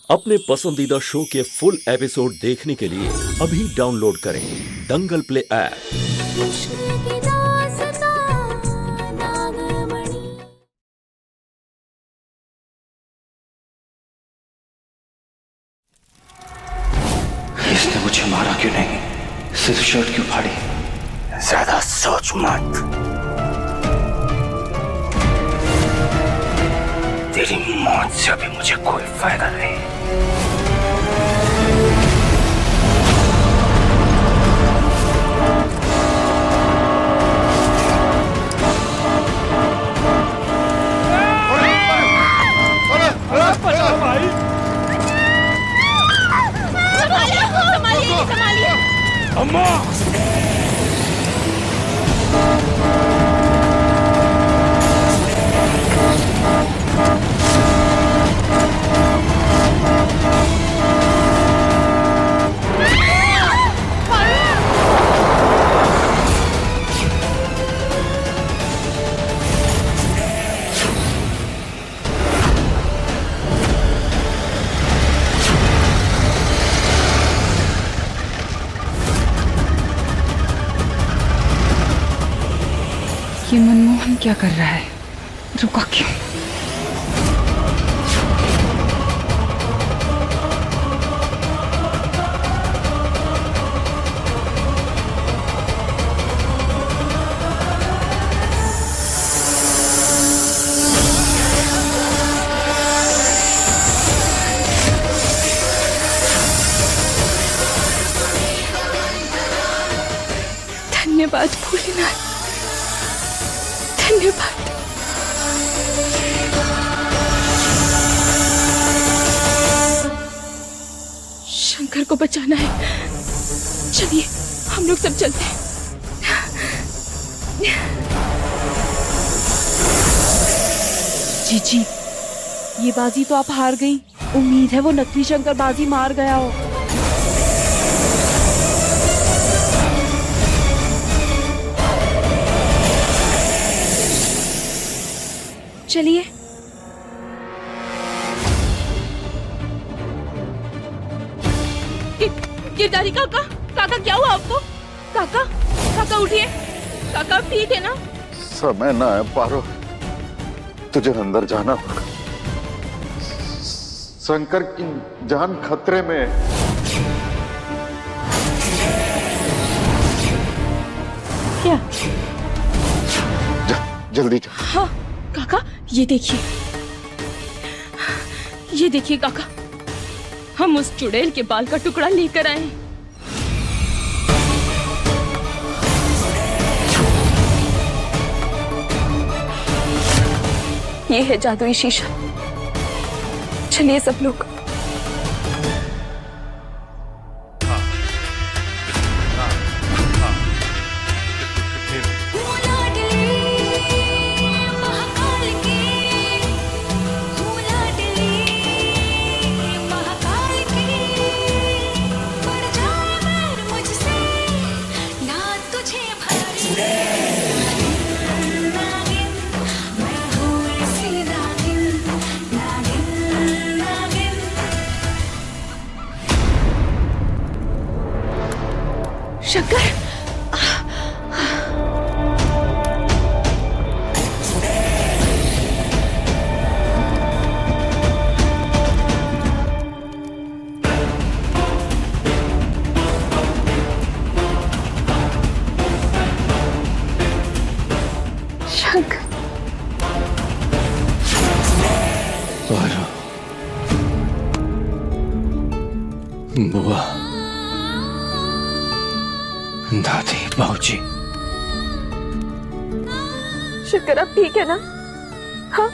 अपने पसंदीदा शो के फुल एपिसोड देखने के लिए अभी डाउनलोड करें दंगल प्ले ऐप। इसने मुझे मारा क्यों नहीं? सिर्फ शर्ट क्यों फाड़ी? ज्यादा सोच मत। तेरी मौत से अभी मुझे कोई फायदा नहीं। संभालिए अम्मा! ये मनमोहन क्या कर रहा है? रुका क्यों? धन्यवाद भोलेनाथ, धन्यवाद। शंकर को बचाना है। चलिए हम लोग सब चलते हैं। जीजी, ये बाजी तो आप हार गई। उम्मीद है वो नकली शंकर बाजी मार गया हो। चलिए। गिरधारी काका, काका क्या हुआ आपको? काका, काका उठिए। काका ठीक है ना? समय ना है पारो, तुझे अंदर जाना होगा। शंकर की जान खतरे में है। क्या? जल्दी जा। हाँ काका, ये देखिए, ये देखिए काका, हम उस चुड़ैल के बाल का टुकड़ा लेकर आए हैं। ये है जादुई शीशा। चलिए सब लोग। शंकर, शंकर, बुआ, दादी, बाबूजी। शंकर आप ठीक है ना? हाँ।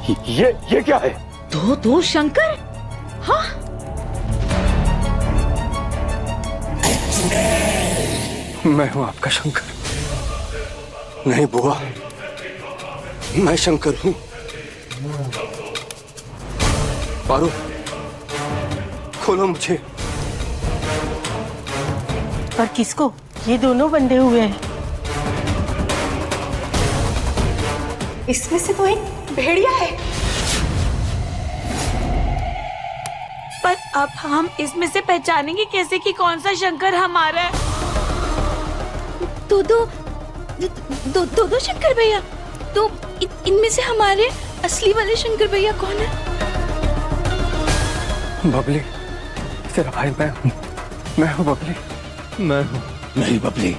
ये क्या है? दो शंकर? हाँ, मैं हूं आपका शंकर। नहीं बुआ, मैं शंकर हूं। पारो, खोलो मुझे। पर किसको? ये दोनों बंधे हुए हैं। इसमें से तो एक भेड़िया है। पर अब हम इसमें से पहचानेंगे कैसे कि कौन सा शंकर हमारा है? दो शंकर भैया। तो इनमें से हमारे असली वाले शंकर भैया कौन है? बबली, तेरा भाई मैं हूं बबली, मैं हूं। नहीं बबली,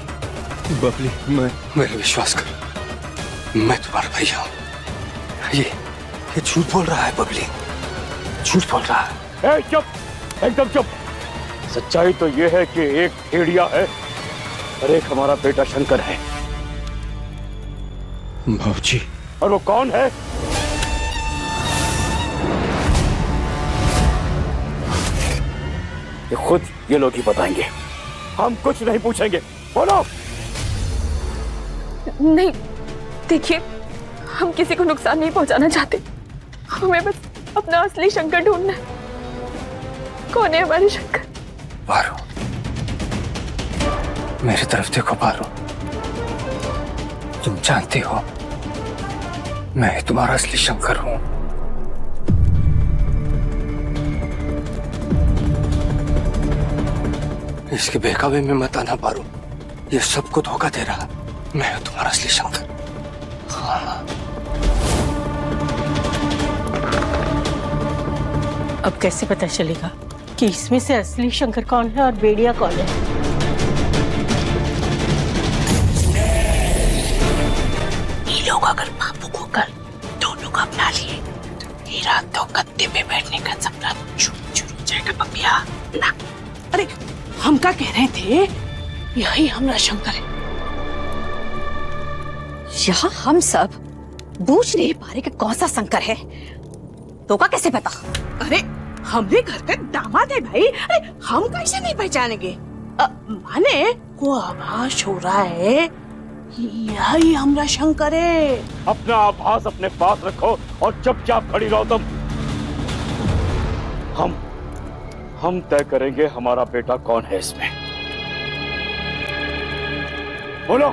बबली मेरे विश्वास कर, मैं तुम्हारा भैया हूं। ये झूठ बोल रहा है बबली, झूठ बोल रहा है। चुप, एकदम चुप। सच्चाई तो ये है कि एक भेड़िया है और एक हमारा बेटा शंकर है। बाबूजी, और वो कौन है? ये खुद ये लोग ही बताएंगे, हम कुछ नहीं पूछेंगे। बोलो। नहीं, देखिए, हम किसी को नुकसान नहीं पहुंचाना चाहते। हमें बस अपना असली शंकर ढूंढना है। कौन है हमारे शंकर? पारो, मेरी तरफ देखो पारो। तुम जानती हो मैं तुम्हारा असली शंकर हूं। इसके बहकावे में मत आना पारो, ये सबको धोखा दे रहा। मैं हूं तुम्हारा असली शंकर। हाँ। अब कैसे पता चलेगा कि इसमें से असली शंकर कौन है और भेड़िया कौन है? ये लोग अगर बापू को कल दोनों को अपना लिए तो मेरा तो गद्दे पे बैठने का सपना शुरू हो जाएगा पपिया ना। अरे हम क्या कह रहे थे, यही हमारा शंकर है। यहाँ हम सब बूझ नहीं पा रहे कि कौन सा शंकर है। तो का कैसे पता? अरे हमरे घर का दामाद है भाई, अरे हम कैसे नहीं पहचानेंगे? माने को आवाज हो रहा है, यही हमारा शंकर है। अपना आभास अपने पास रखो और चुपचाप खड़ी रहो तुम। हम तय करेंगे हमारा बेटा कौन है इसमें। बोलो।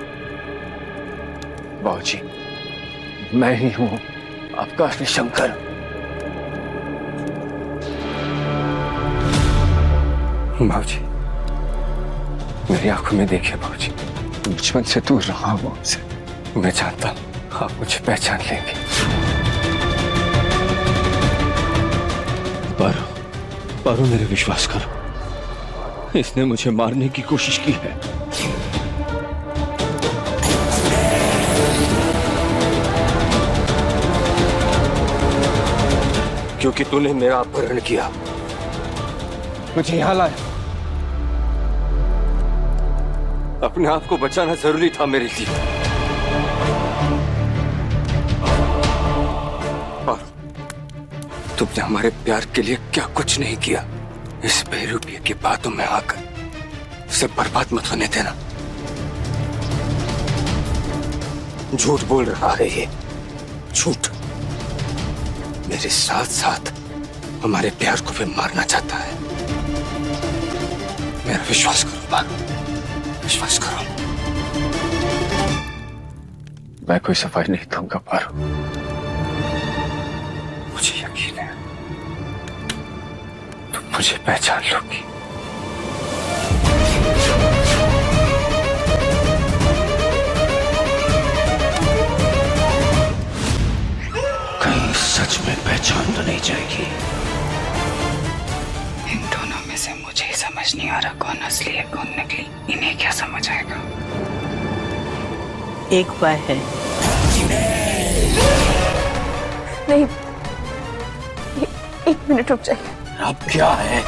बाबूजी, मैं ही हूं आपका असली शंकर। बाबूजी, मेरी आंखों में देखिए बाबूजी, बचपन से दूर रहा हूं आपसे। मैं जानता हूं आप मुझे पहचान लेंगे। पारो, मेरे विश्वास करो, इसने मुझे मारने की कोशिश की है। क्योंकि तूने मेरा अपहरण किया, मुझे यहां लाया। अपने आप को बचाना जरूरी था मेरे लिए। और तुमने हमारे प्यार के लिए क्या कुछ नहीं किया। इस बेरूपिये की बातों में आकर इसे बर्बाद मत होने देना। झूठ बोल रहा है ये, झूठ। मेरे साथ साथ हमारे प्यार को भी मारना चाहता है। मेरा विश्वास करो पारो, विश्वास करो। मैं कोई सफाई नहीं दूंगा पारो, मुझे यकीन है तुम मुझे पहचान लोगी। कहीं सच में पहचान तो नहीं जाएगी। इन दोनों में से मुझे समझ नहीं आ रहा कौन असली है कौन नकली। इन्हें क्या समझ आएगा? एक उपाय है। नहीं, एक मिनट रुक जाइए। अब क्या है?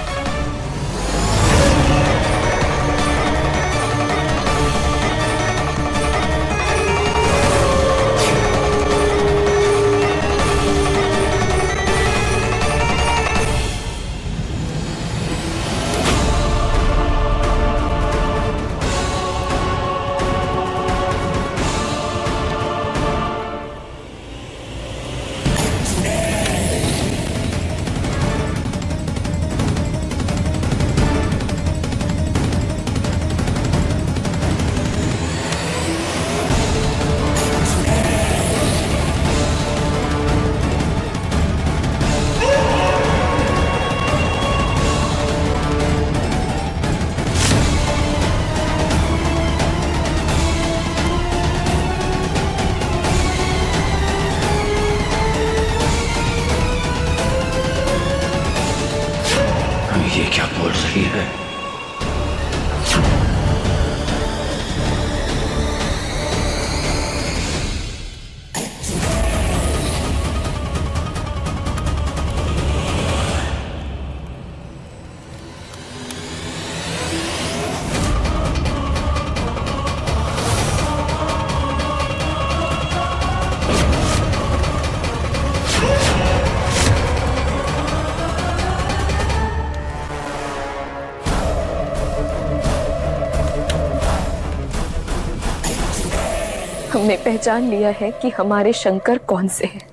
हमने पहचान लिया है कि हमारे शंकर कौन से हैं।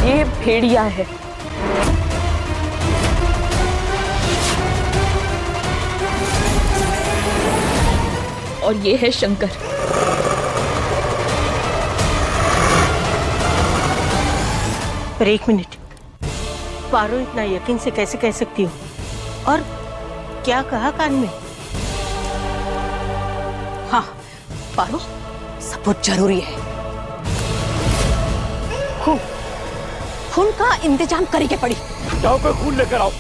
ये भेड़िया है। और ये है शंकर। पर एक मिनट, पारो इतना यकीन से कैसे कह सकती हो? और क्या कहा कान में? हाँ पारो, सबूत जरूरी है। खून का इंतजाम करी के पड़ी। जाओ कोई खून लेकर आओ।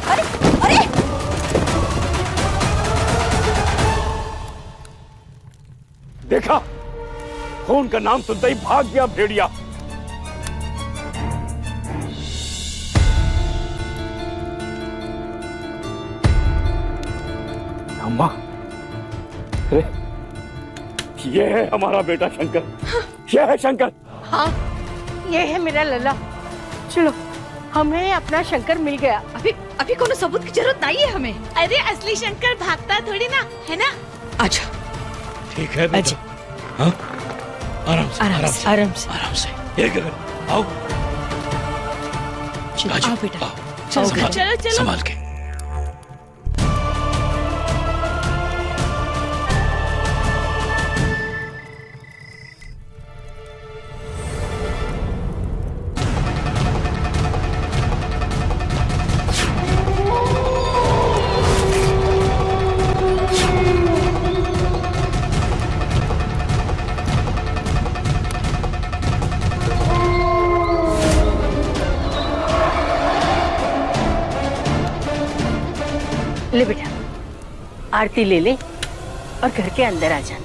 अरे अरे देखा, खून का नाम सुनते ही भाग गया भेड़िया। अम्मा, अरे ये है हमारा बेटा शंकर। ये है शंकर। हाँ, ये है मेरा लल्ला। चलो, हमें अपना शंकर मिल गया। अभी कोनो सबूत की जरूरत नहीं है हमें। अरे असली शंकर भागता थोड़ी ना है ना। अच्छा ठीक है बेटा। हाँ? आराम से, आराम से, आराम से। आराम से। ये गगन, आओ। आओ बेटा, चलो चलो संभाल के। ले बेटा, आरती ले ले और घर के अंदर आ जा।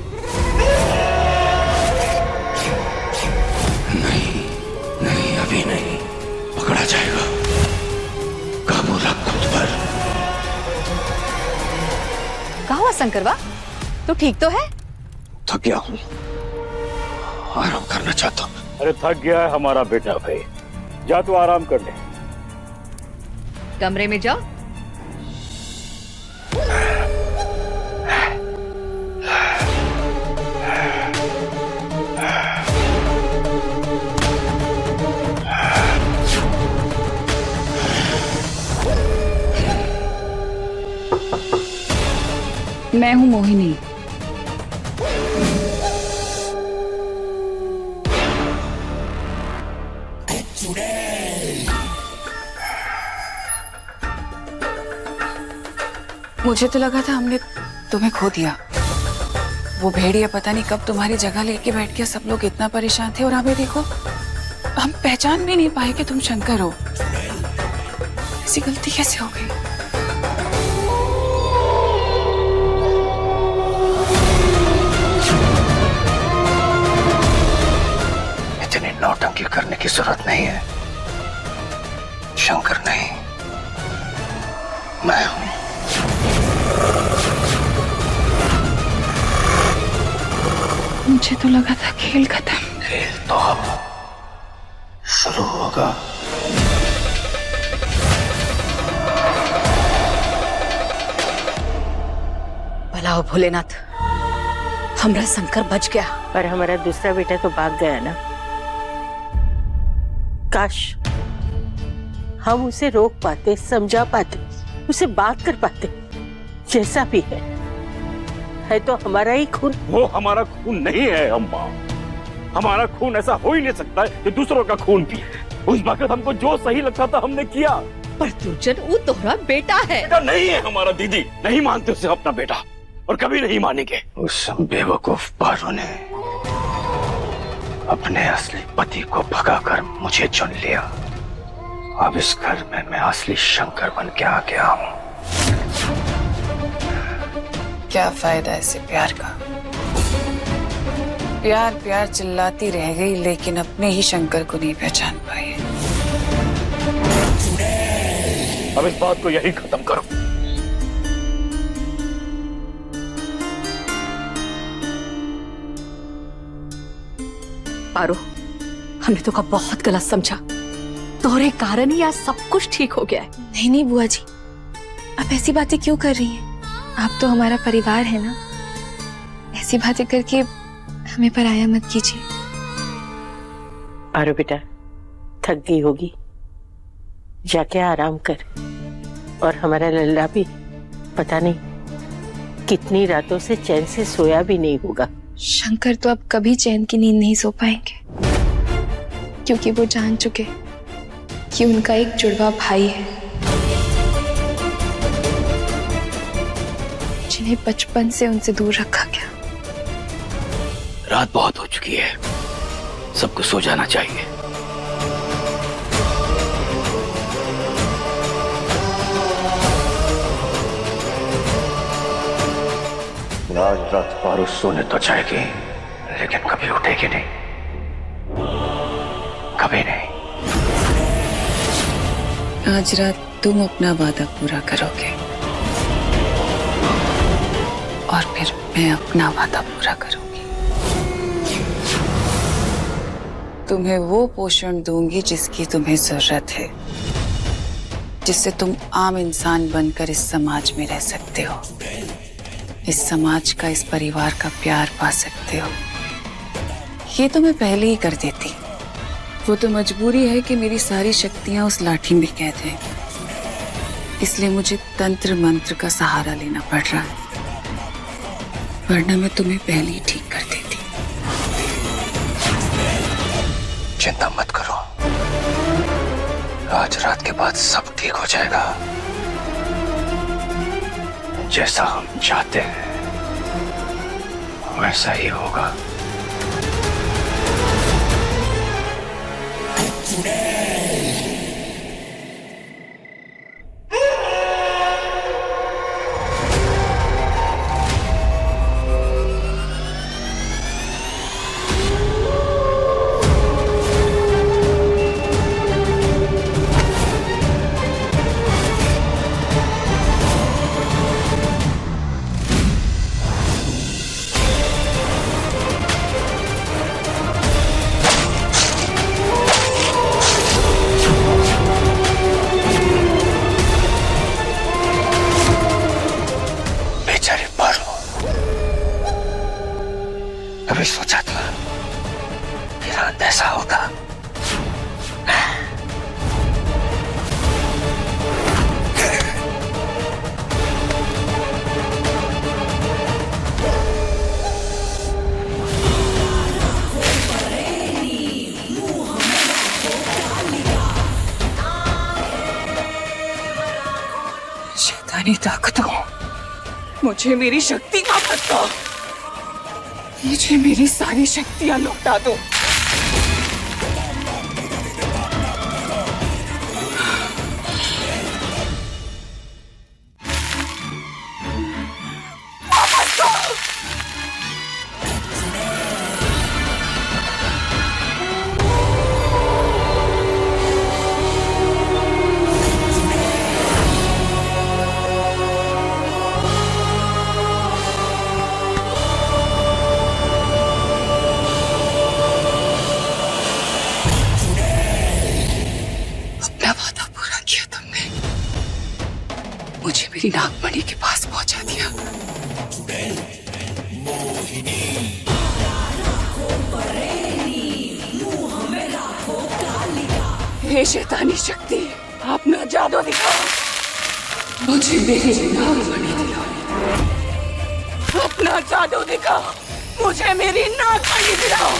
नहीं, अभी नहीं। पकड़ा जाएगा। काबू रख खुद पर। कहा हुआ शंकरवा, तू ठीक तो है? थक गया हूँ, आराम करना चाहता हूँ। अरे थक गया है हमारा बेटा भाई। जा तू आराम कर ले। कमरे में जाओ। मैं हूं मोहिनी। मुझे तो लगा था हमने तुम्हें खो दिया। वो भेड़िया पता नहीं कब तुम्हारी जगह लेके बैठ गया। सब लोग इतना परेशान थे और हमें देखो, हम पहचान भी नहीं पाए कि तुम शंकर हो। ऐसी गलती कैसे हो गई? इतनी नौटंकी करने की जरूरत नहीं है। शंकर नहीं, मैं हूं। मुझे तो लगा था खेल खत्म। खेल तो अब शुरू होगा। भला हो भोलेनाथ, हमरा शंकर बच गया। पर हमारा दूसरा बेटा तो भाग गया ना। काश हम उसे रोक पाते, समझा पाते, उसे बात कर पाते। जैसा भी है तो हमारा ही खून। वो हमारा खून नहीं है अम्मा। हमारा खून ऐसा हो ही नहीं सकता है कि दूसरों का खून पिए। उस वक्त हमको जो सही लगता था हमने किया। पर दुर्जन, वो तोहरा बेटा है। बेटा नहीं है हमारा दीदी। नहीं मानते उसे अपना बेटा और कभी नहीं मानेंगे। उस बेवकूफ पारो ने अपने असली पति को भगाकर मुझे चुन लिया। अब इस घर में मैं असली शंकर बन के आ गया हूँ। क्या फायदा ऐसे प्यार का? प्यार प्यार चिल्लाती रह गई लेकिन अपने ही शंकर को नहीं पहचान पाई। अब इस बात को यही खत्म करो। पारो, हमने तो का बहुत गलत समझा। तोरे कारण ही आज सब कुछ ठीक हो गया है। नहीं नहीं बुआ जी, आप ऐसी बातें क्यों कर रही हैं? आप तो हमारा परिवार है ना, ऐसी बातें करके हमें पराया मत कीजिए। पारो बेटा, थक गई होगी, जाके आराम कर। और हमारा लल्ला भी पता नहीं कितनी रातों से चैन से सोया भी नहीं होगा। शंकर तो अब कभी चैन की नींद नहीं सो पाएंगे, क्योंकि वो जान चुके कि उनका एक जुड़वा भाई है जिन्हें बचपन से उनसे दूर रखा गया। रात बहुत हो चुकी है, सबको सो जाना चाहिए। आज रात पारो सोने तो जाएगी, लेकिन कभी उठेगी नहीं, कभी नहीं। आज रात तुम अपना वादा पूरा करोगे और फिर मैं अपना वादा पूरा करूंगी। तुम्हें वो पोषण दूंगी जिसकी तुम्हें जरूरत है, जिससे तुम आम इंसान बनकर इस समाज में रह सकते हो, इस समाज का, इस परिवार का प्यार पा सकते हो। ये तो मैं पहले ही कर देती, वो तो मजबूरी है कि मेरी सारी शक्तियां उस लाठी में कैद हैं, इसलिए मुझे तंत्र मंत्र का सहारा लेना पड़ रहा है, वरना मैं तुम्हें पहले ही ठीक कर देती। चिंता मत करो, आज रात के बाद सब ठीक हो जाएगा। जैसा हम चाहते हैं वैसा ही होगा। कभी सोचा था कि रात ऐसा होगा? शैतानी ताकतों, मुझे मेरी शक्ति वापस दो, मुझे मेरी सारी शक्तियां लौटा दो। मुझे मेरी नागमणि के पास पहुंचा दिया। हे शैतानी शक्ति, अपना जादू दिखाओ, मुझे मेरी नागमणि दिलाओ। अपना जादू दिखाओ, मुझे मेरी नागमणि दिलाओ।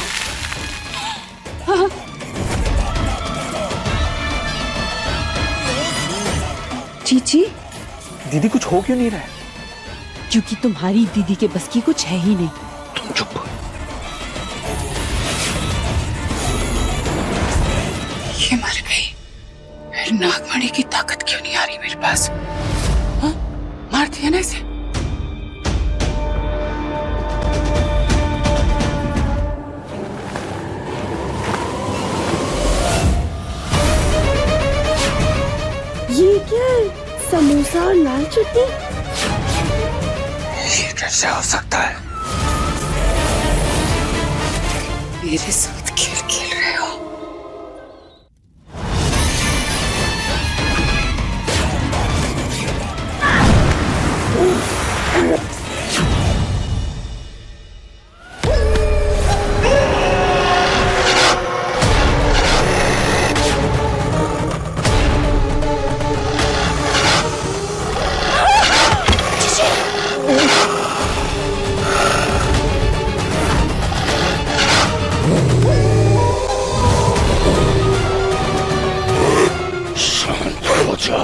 चीची, दीदी कुछ हो क्यों नहीं रहा है? क्योंकि तुम्हारी दीदी के बस की कुछ है ही नहीं। तुम चुप। ये मर गई, फिर नागमणि की ताकत क्यों नहीं आ रही मेरे पास? हाँ? मार दिया ना इसे। ये क्या है? समोसा और लाल चटनी? ये कैसे हो सकता है? मेरे साथ खेल खेल रहे हो? शांत हो जा।